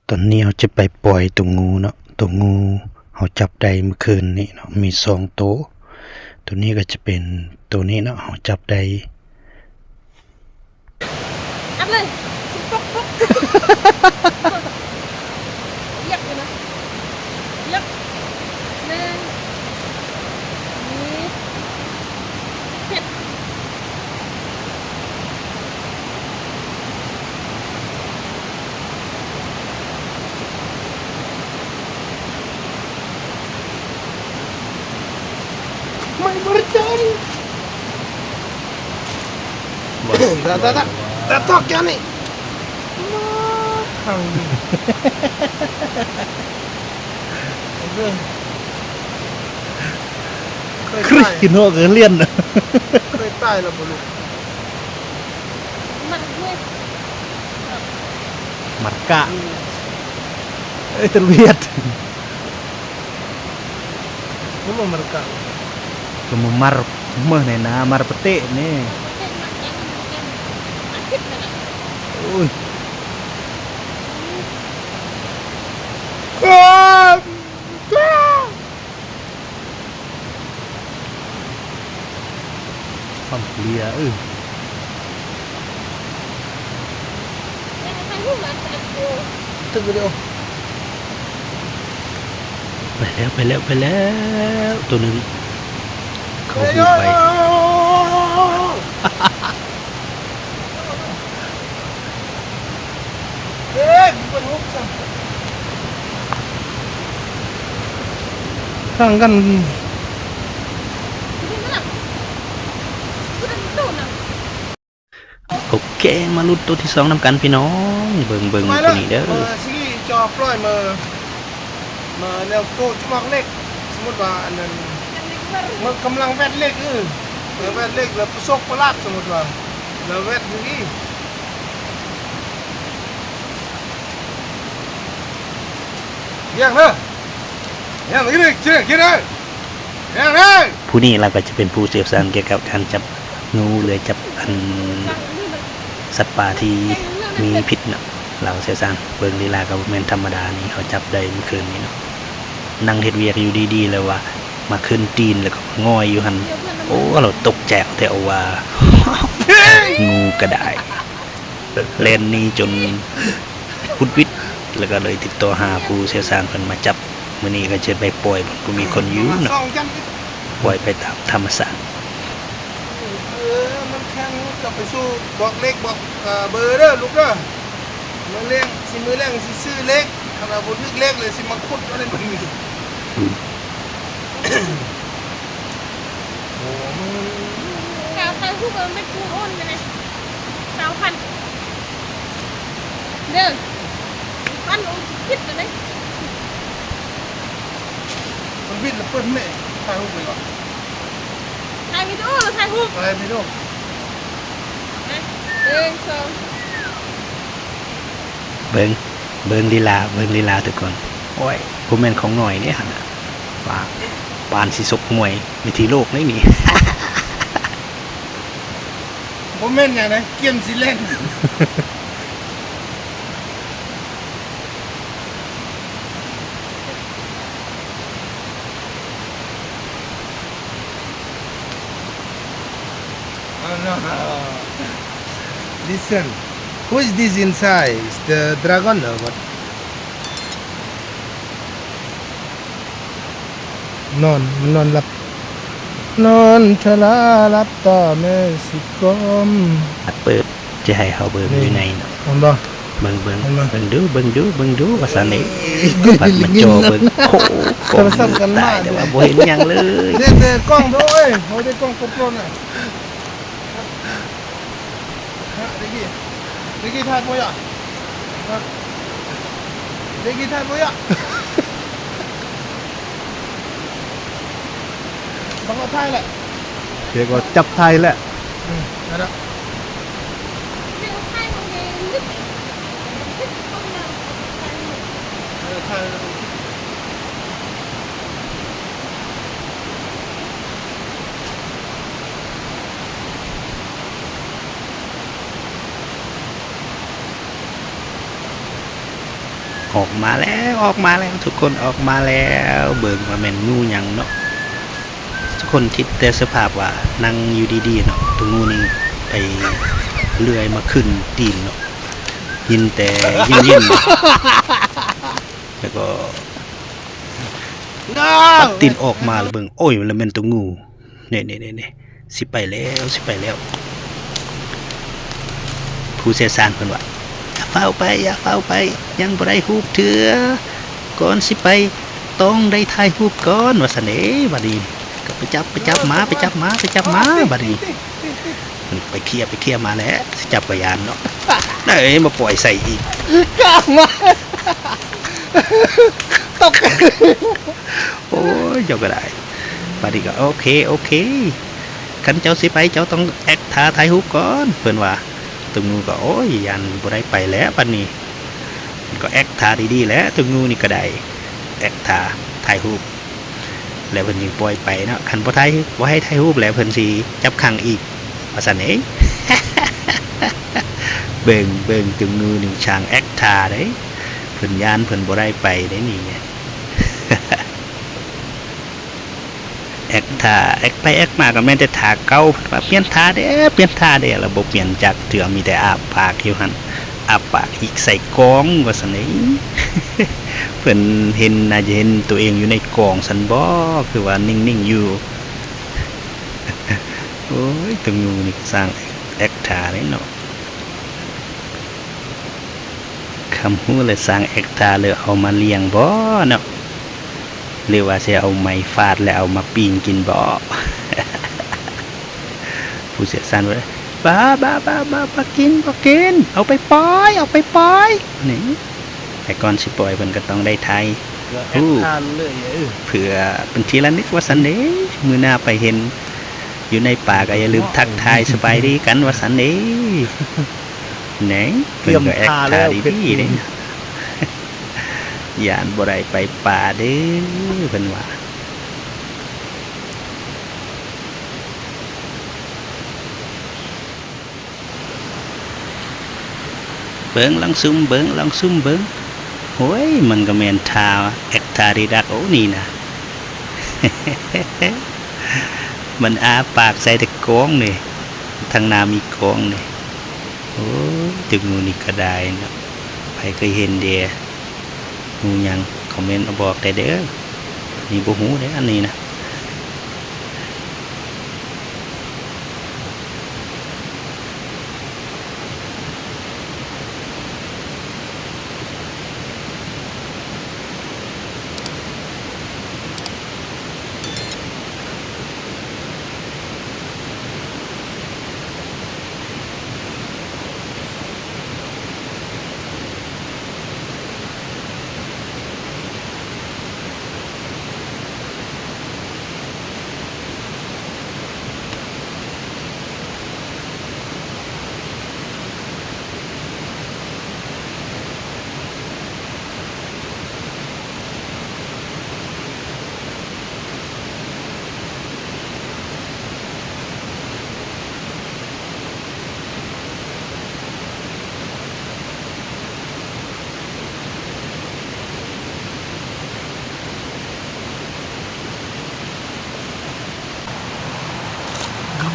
ตอนนี้เราจะไปปล่อยตัวงูเนาะตัวงูเราจับได้เมื่อคืนนี้เนาะมี2ตัวตัวนี้ก็จะเป็นตัวนี้เนาะเราจับได้อัดเลยปุ๊บปุ๊บเรียกเลยนะเรียกหนึ่งนี่เจ็ดไม่บริจาคแต่ตอกแกนี่ทางเคย ครึกกินหัวเกินเลี่ยนนะ เคยตายแล้วบ่ลูก มันด้วย หมัดกะตะเวียด นี่มันมันกัน ก็มาmarเมื่อไหร่นะmarเปเตะนี่ เจ็ดมันเองมันคิดมันอ่ะ อุ้ย ความเกลียใครรู้มันแต่กู ตึกเดียว ไปแล้วตัวหนึ่งเขาหูไป เอ๊ะมันหุบจังข้างกัน ที่นั่นกูจะโดนอ่ะ โอเคมาลุ้นตัวที่2นำกันพี่น้องเบิ่งตัวนี้เด้อ มาสิจอปล่อยมาแนวโตจุกเล็กสมมติว่าอันนั้นมันกำลังแวดเล็กแวดเล็กแล้วประสบประหลาดสมมติว่าแล้วแวดอย่างนี้ยังเนอะยังอีกเชื่อคิดเลยยังเลย ผู้นี้เราก็จะเป็นผู้เชี่ยวชาญเกี่ยวกับการจับงูหรือจับสัตว์ป่าที่มีพิษเนาะเราเชี่ยวชาญเบิ่งลีลากับแม่นธรรมดานี่เขาจับได้เมื่อคืนนี้เนาะนั่งเฮ็ดเวียกอยู่ดีๆเลยว่ามาขึ้นตีนแล้วก็ง่อยอยู่หันโอ้เราตกแจกแต่ว่า งูกระไดเล่นนี้จนพุดวิทย์แล้วก็เลยติดต่อหาผู้เชี่ยวชาญเพิ่นมาจับมื้อนี้ก็จะไปปล่อยบ่มีคนอยู่เนาะปล่อยไปตามธรรมชาติ มันแข็งจะไปสู้บอกเล็กบอกเบอร์เด้อลูกเด้อมือเลี้ยงสิมือเลี้ยงสิซื้อเล็กขนาดบุญเล็กเลยสิมาคุดอะไรมันมีโอ้มัน สาวใครพูดกันไม่กูอ้นกันเลยสาวพันเด้อพันโอ้คิดกันเลย มันบิดแล้วเปิ้ลแม่ถ่ายรูปไปก่อน ถ่ายวิดีโอหรือถ่ายรูป ถ่ายไปดู นะหนึ่งสอง เบิ่งลีลาทุกคนโอ้ยผมแม่นของหน่อยนี่หั่นน่ะว่าปานสิซกมวยวิธีโลกนี่นี่ ผมแม่นอย่างไรเกี่ยมสิเล่นListen, who is this inside? Is the dragon or what? นอนหลับนอนชะลาหลับตาแม่สิกรม อัดเปิดจะให้เขาเบิ่งอยู่ในเนาะ เห็นบ่ เบิ่งดูว่าซั่นนี่ปัดมันจอเบิ่งโอ้โห โทรศัพท์กันมา แต่ว่าบ่เห็นหยังเลย เด็กๆกล้องด้วยเขาได้กล้องกลมๆน่ะเด็กๆถ่ายบ่อยอ่ะเด็กๆถ่ายบ่อยอ่ะบังเอาถ่ายแหละ เรียกว่าจับไทยแหละ นั่นแหละ เดี๋ยวถ่ายของเองลึกลึกตรงนั้นถ่ายรูป ถ่าย ออกมาแล้วทุกคนออกมาแล้วเบิ่งว่าแม่นงูหยังเนาะทุกคนคิดแต่สภาพว่านั่งอยู่ดีๆเนาะตัวงูนี่ไปเลื่อยมาขึ้นตีนเนาะยินแต่ยินๆแล้วก็ปัดตีนออกมาแล้วเบิ่งโอ้ยแล้วแม่นตัวงูนี่สิไปแล้วผู้เชี่ยวชาญเพิ่นว่าอย่าเฝ้าไปยังบ่ได้ฮูบเถือก่อนสิไปต้องได้ถ่ายรูปก่อนว่าซั่นเด้บัดนี้ก็ไปจับหมาบัดนี้ไปเคลียร์มาแล้วสิจับกระยานเนาะได้มาปล่อยใส่อีก กล้ามาตก โอ้ยเจ้าก็ได้บัดนี้ก็โอเคคันเจ้าสิไปเจ้าต้องแอคท่าถ่ายรูปก่อนเพิ่นว่าตึงงูก็โอ้ยยันบ่ได้ไปแล้วบัดนี้ก็แอคท่าดีๆแล้วตึงงูนี่ก็ได้แอคท่าถ่ายรูปแล้วเพิ่นสิปล่อยไปเนาะคันบ่ให้ถ่ายรูปแล้วเพิ่นสิจับขังอีกว่าซั่นเอง เบิ่งตึงงูนี่ช่างแอคท่าเด้เพิ่นย่านเพิ่นบ่ได้ไปได้นี่ แอคท่าแอคไปแอคมาก็แม่นแต่ท่าเก่าว่าเปลี่ยนท่าเด้แล้วบ่เปลี่ยนจากเถื่อมีแต่อาปากอยู่หั่นอาปากอีกใส่กองว่าซั่นนี่ เพิ่นเห็นน่าจะเห็นตัวเองอยู่ในกองซั่นบ่คือว่านิ่งๆอยู่ โอ้ยตึงงูนี่สร้างแอคท่าได้เนาะคำฮู้เลยสร้างแอคท่าเลยเอามาเลี้ยงบ่เนาะหรือว่าจะเอาไม้ฟาดแล้วเอามาปิ้งกินบ่ ผู้เสียสารว่าบ้ากินเอาไปปล่อยนี่แต่ก่อนสิปล่อยเพิ่นก็ต้องได้ไทย แอคทานเลยเผื่อเป็นทีละนิดว่าสันเด้มื้อหน้าไปเห็นอยู่ในป่าก็อย่าลืมทักทายสบายดีกันว่าสันเด้ไหนเพิ่นก็แอคท่าดีๆเด้ ย่านบ่ได้ไปป่าเด้อเพิ่นว่าเบิ่งลองซุ่มเบิ่งโอ้ยมันก็แม่นท่าแอคท่าดีดักโอ้นี่นะ มันอาปากใส่แต่กองนี่ทางหน้ามีกองนี่โอ้ยตึกงูนี่ก็ได้เนาะใครเคยเห็นเด้งูหยังคอมเมนต์มาบอกได้เด้อนี่บ่ฮู้เด้ออันนี้นะ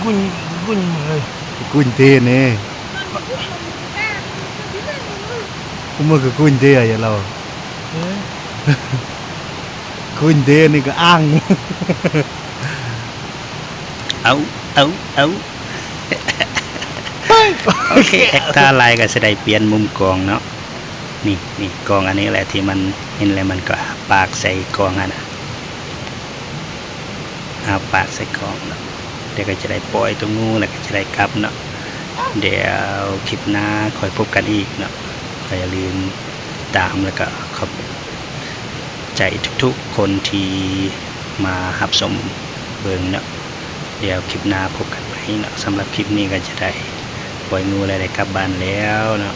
กุญเลย กุญเทนี่กูมันก็กุญเทอย่าเรากุญเทนี่ก็อ้าง เอา โอเคแอคท่าลายก็จะได้เปลี่ยนมุมกองเนาะนี่กองอันนี้แหละที่มันเห็นแล้วมันก็อาปากใส่กองอ่ะนะอาปากใส่กองเนาะเดี๋ยวก็จะได้ปล่อยตัวงูแล้วก็จะได้กลับเนาะเดี๋ยวคลิปหน้าคอยพบกันอีกเนาะอย่าลืมตามแล้วก็ขอบใจทุกๆคนที่มารับชมเบิ่งเนาะเดี๋ยวคลิปหน้าพบกันใหม่เนาะสำหรับคลิปนี้ก็จะได้ปล่อยงูอะไรได้กลับบ้านแล้วเนาะ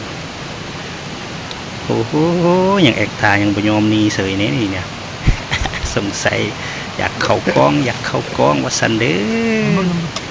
โอ้โหยังแอกตายังบ่ยอมหนีเสยเนี่ย สงสัยอยากเข้ากล้องว่าซั่นเด้อ